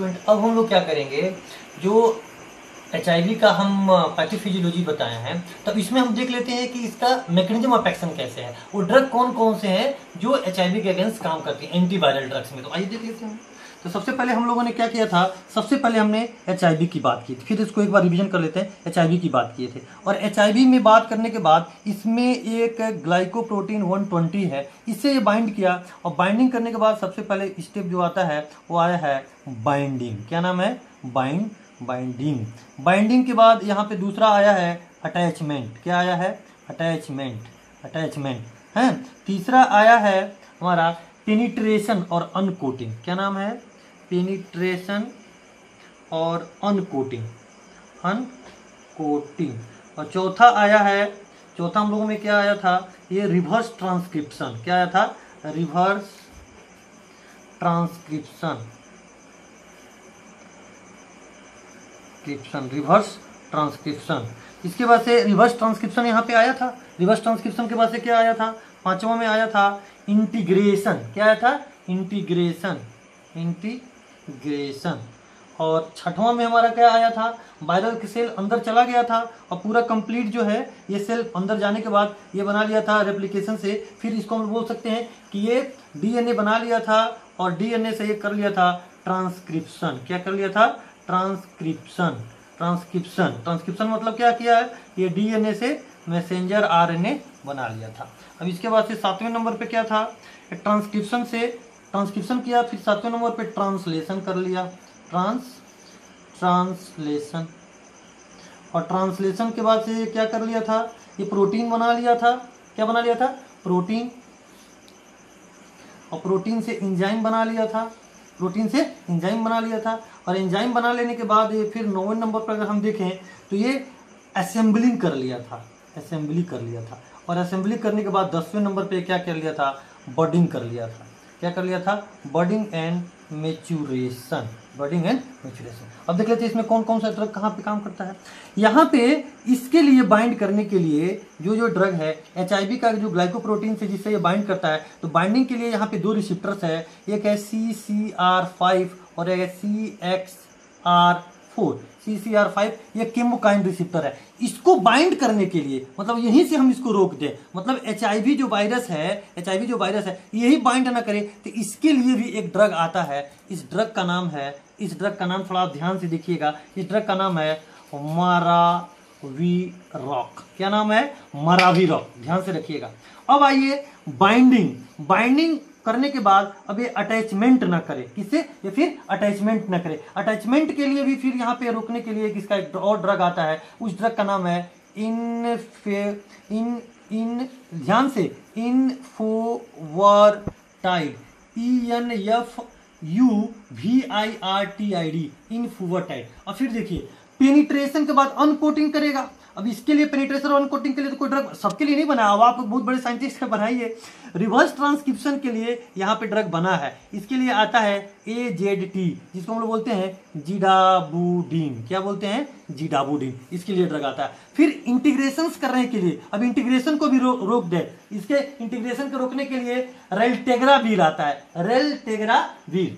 Student, अब हम लोग क्या करेंगे, जो HIV का हम पैथोफिजियोलॉजी बताए हैं, तब इसमें हम देख लेते हैं कि इसका मैकेनिज्म ऑफ एक्शन कैसे है, वो ड्रग कौन कौन से हैं जो HIV के अगेंस्ट काम करती हैं एंटीवायरल ड्रग्स में। तो आइए देख लेते हैं। तो सबसे पहले हम लोगों ने क्या किया था, सबसे पहले हमने HIV की बात की थी, फिर इसको एक बार रिवीजन कर लेते हैं। HIV की बात किए थे, और HIV में बात करने के बाद इसमें एक ग्लाइकोप्रोटीन 120 है, इससे ये बाइंड किया, और बाइंडिंग करने के बाद सबसे पहले स्टेप जो आता है वो आया है बाइंडिंग। क्या नाम है? बाइंडिंग। बाइंडिंग के बाद यहाँ पे दूसरा आया है अटैचमेंट। क्या आया है? अटैचमेंट है। तीसरा आया है हमारा पेनिट्रेशन और अनकोटिंग। क्या नाम है? पेनिट्रेशन और अनकोटिंग। और चौथा आया है, चौथा हम लोगों में क्या आया था, ये रिवर्स ट्रांसक्रिप्शन। क्या आया था? Reverse transcription. इसके बाद से रिवर्स ट्रांसक्रिप्शन यहाँ पे आया था। रिवर्स ट्रांसक्रिप्शन के बाद से क्या आया था? पांचवा में आया था इंटीग्रेशन। क्या आया था? इंटीग्रेशन। और छठवां में हमारा क्या आया था? वायरल के सेल अंदर चला गया था, और पूरा कंप्लीट जो है ये सेल अंदर जाने के बाद ये बना लिया था रेप्लिकेशन से। फिर इसको हम बोल सकते हैं कि ये DNA बना लिया था, और DNA से ये कर लिया था ट्रांसक्रिप्शन। क्या कर लिया था? ट्रांसक्रिप्शन मतलब क्या किया है? ये DNA से मैसेंजर RNA बना लिया था। अब इसके बाद से 7वें नंबर पे क्या था? ट्रांसक्रिप्शन से ट्रांसक्रिप्शन किया, फिर 7वें नंबर पे ट्रांसलेशन कर लिया। ट्रांसलेशन, और ट्रांसलेशन के बाद से ये क्या कर लिया था? ये प्रोटीन बना लिया था। क्या बना लिया था? प्रोटीन। और प्रोटीन से एंजाइम बना लिया था। और एंजाइम बना लेने के बाद ये फिर 9वें नंबर पर अगर हम देखें तो ये असेंबली कर लिया था। और असेंबली करने के बाद 10वें नंबर पे क्या कर लिया था? बडिंग कर लिया था। क्या कर लिया था? Budding and maturation. अब देख लेते हैं इसमें कौन कौन सा ड्रग कहाँ पे काम करता है। यहाँ पे इसके लिए बाइंड करने के लिए जो ड्रग है HIV का, जो ग्लाइकोप्रोटीन से जिससे ये बाइंड करता है, तो बाइंडिंग के लिए यहाँ पे 2 रिसेप्टर्स है, एक है CCR5 और एक है CXR4। CCR5 ये केमोकाइन रिसेप्टर है। इसको बाइंड करने के लिए, मतलब यहीं से हम इसको रोक दें, मतलब HIV जो वायरस है यही बाइंड ना करे, तो इसके लिए भी एक ड्रग आता है। इस ड्रग का नाम थोड़ा ध्यान से देखिएगा, इस ड्रग का नाम है मरावीरॉक। क्या नाम है? मरावीरॉक। ध्यान से रखिएगा। अब आइए बाइंडिंग करने के बाद अब ये अटैचमेंट ना करे, किससे? या फिर अटैचमेंट ना करे। अटैचमेंट के लिए भी फिर यहाँ पे रोकने के लिए किसका एक और ड्रग आता है, उस ड्रग का नाम है ध्यान से इन्फोवर्टाइड। ENFUVIRTID, इन्फोवर्टाइड। और फिर देखिए पेनिट्रेशन के बाद अनकोटिंग करेगा। अब इसके लिए पेनिट्रेशन और अनकोटिंग के लिए तो कोई ड्रग सबके लिए नहीं बना, अब आप बहुत बड़े साइंटिस्ट बनाइए। रिवर्स ट्रांसक्रिप्शन के लिए यहाँ पे ड्रग बना है, इसके लिए आता है AZT, जिसको हम लोग बोलते हैं जिडाबुडीन। क्या बोलते हैं? जिडाबुडीन। इसके लिए ड्रग आता है। फिर इंटीग्रेशन करने के लिए, अब इंटीग्रेशन को भी रोक दे, इसके इंटीग्रेशन को रोकने के लिए रेल्टेग्रावीर आता है। रेल्टेग्रावीर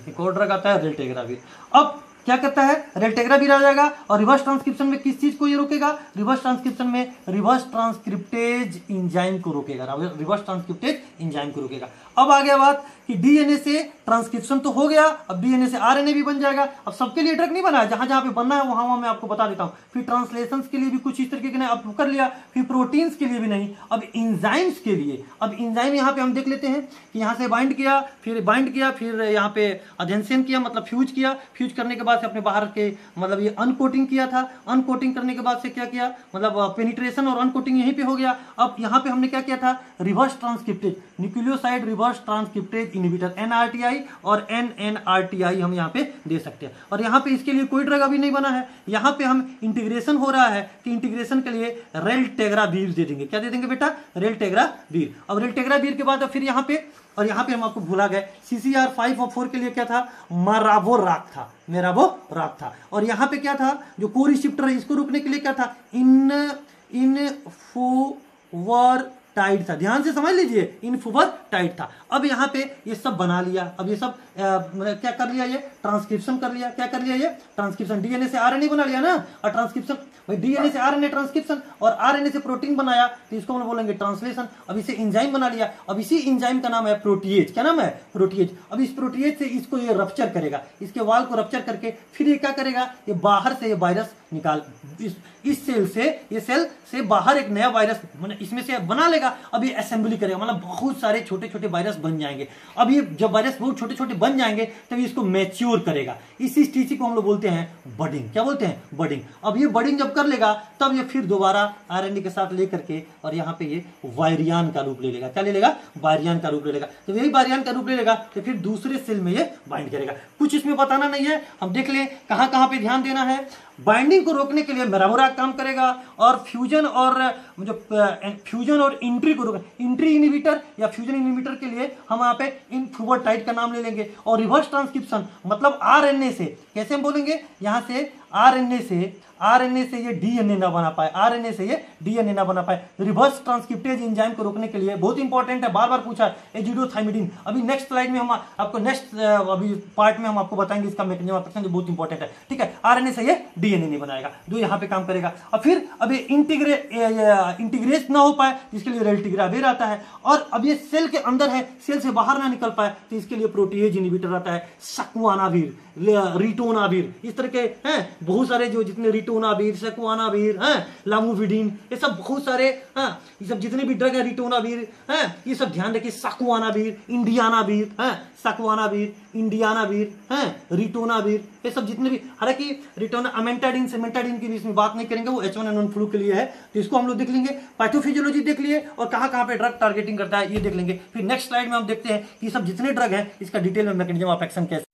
एक और ड्रग आता है, रेल्टेग्रावीर। अब क्या करता है? रेल्टेग्रावीर आ जाएगा, और रिवर्स ट्रांसक्रिप्शन में किस चीज को ये रोकेगा? रिवर्स ट्रांसक्रिप्शन में रिवर्स ट्रांसक्रिप्टेज एंजाइम को रोकेगा। अब आ गया बात कि DNA से ट्रांसक्रिप्शन तो हो गया, अब DNA से RNA भी बन जाएगा। अब सबके लिए ड्रग नहीं बना है, जहां जहां पे बनना है वहां मैं आपको बता देता हूं। फिर ट्रांसलेशन के लिए भी कुछ इस तरीके के नहीं, अब कर लिया। फिर प्रोटीन्स के लिए भी नहीं। अब एंजाइम्स के लिए, अब एंजाइम यहाँ पे हम देख लेते हैं कि यहाँ से बाइंड किया, फिर यहाँ पे अडेंशन किया, मतलब फ्यूज किया। फ्यूज करने के बाद से अपने बाहर के, मतलब ये अनकोटिंग किया था। अनकोटिंग करने के बाद से क्या किया, मतलब पेनिट्रेशन और अनकोटिंग यहीं पे हो गया। अब यहाँ पे हमने क्या किया था? Reverse transcriptase nucleoside reverse transcriptase inhibitor NRTI और NNRTI हम यहाँ पे दे सकते हैं। और यहाँ पे इसके लिए कोई ड्रग अभी नहीं बना है। यहाँ पे हम इंटीग्रेशन हो रहा है, कि इंटीग्रेशन के लिए रेल्टेग्रावीर दे देंगे। क्या दे देंगे बेटा? रेल्टेग्रावीर। अब रेल्टेग्रावीर के बाद फिर यहाँ पे, और यहाँ पे हम आपको भूला गए, CCR5 और 4 के लिए क्या था? मेरावोराक था। और यहाँ पे क्या था? जो को रिसेप्टर है, इसको रोकने के लिए क्या था? इन्फोवर्टाइड था, ध्यान से समझ लीजिए, इन्फोवर्टाइड था। अब यहाँ पे ये सब बना लिया, अब ये सब क्या कर लिया, ये ट्रांसक्रिप्शन कर लिया, क्या कर लिया, ये ट्रांसक्रिप्शन, डीएनए से आरएनए बना लिया ना, और ट्रांसक्रिप्शन भाई डीएनए से आरएनए ट्रांसक्रिप्शन, और आरएनए से प्रोटीन बनाया तो इसको हम बोलेंगे ट्रांसलेशन। अब इसे एंजाइम बना लिया, अब इसी एंजाइम का नाम है प्रोटीएज, क्या नाम है, प्रोटीएज। अब इस प्रोटीएज से इसको ये रप्चर करेगा, इसके वाल को रप्चर करके फिर ये क्या करेगा, ये बाहर से ये वायरस निकाल, इस सेल से, ये सेल से बाहर एक नया वायरस मतलब इसमें से बना लेगा। अब ये असेंबली करेगा, मतलब बहुत सारे छोटे छोटे वायरस बन जाएंगे। अब ये जब वायरस बहुत छोटे छोटे बन जाएंगे तब इसको मैच्योर करेगा, इसी स्टेज को हम लोग बोलते हैं बडिंग, क्या बोलते हैं, बडिंग। अब ये बडिंग जब कर लेगा तब ये फिर दोबारा आरएनए के साथ लेकर के और यहाँ पे ये वायरियान का रूप ले लेगा, क्या ले लेगा, वायरियान का रूप ले लेगा। तो यही वायरियान का रूप ले लेगा तो फिर दूसरे सेल में ये बाइंड करेगा। कुछ इसमें बताना नहीं है, हम देख लें कहां कहां पे ध्यान देना है। बाइंडिंग को रोकने के लिए मेरामोरा काम करेगा, और फ्यूजन और जो फ्यूजन और इंट्री को रोक, इंट्री इनहिबिटर या फ्यूजन इनहिबिटर के लिए हम यहाँ पे इन्फोवर्टाइड का नाम ले लेंगे। और रिवर्स ट्रांसक्रिप्शन मतलब आरएनए से, कैसे हम बोलेंगे, यहाँ से आरएनए से ये डीएनए ना बना पाए, आरएनए से ये डीएनए ना बना पाए। रिवर्स ट्रांसक्रिप्टेज एंजाइम को रोकने के लिए बहुत इंपॉर्टेंट है, बार बार पूछा है, एजिडोथाइमिडीन। अभी नेक्स्ट स्लाइड में हम आपको नेक्स्ट अभी पार्ट में हम आपको बताएंगे इसका मैकेनिज्म ऑफ एक्शन जो बहुत इंपॉर्टेंट है, ठीक है। आरएनए से ये डीएनए नहीं बनाएगा, जो यहाँ पे काम करेगा। और फिर अभी इंटीग्रेट ना हो पाए जिसके लिए रेल्टिग्राविर आता है, और अब ये सेल के अंदर है, सेल से बाहर ना निकल पाए तो इसके लिए प्रोटीएज इनहिबिटर आता है, सकुआनावीर, रिटोनावीर, इस तरह के हैं बहुत सारे, जो जितने रिटोनावीर, सकुआनावीर हैं, लामोविडिन, ये सब बहुत सारे हैं, ये सब जितने भी ड्रग है, रिटोनावीर हैं, ये सब ध्यान रखिए, सकुआनावीर, इंडियानावीर हैं, सकुआनावीर, इंडियानावीर हैं, रिटोनावीर, ये सब जितने भी, हालांकि रिटोना अमेंटाडिन सेमेंटाडिन की भी इसमें बात नहीं करेंगे, वो H1N1 फ्लू के लिए है, तो इसको हम लोग देख लेंगे। पैथोफिजियोलॉजी देख लिए, और कहां कहां पे ड्रग टारगेटिंग करता है ये देख लेंगे। फिर नेक्स्ट स्लाइड में हम देखते हैं कि सब जितने ड्रग है इसका डिटेल में मैकेनिज्म ऑफ एक्शन कैसे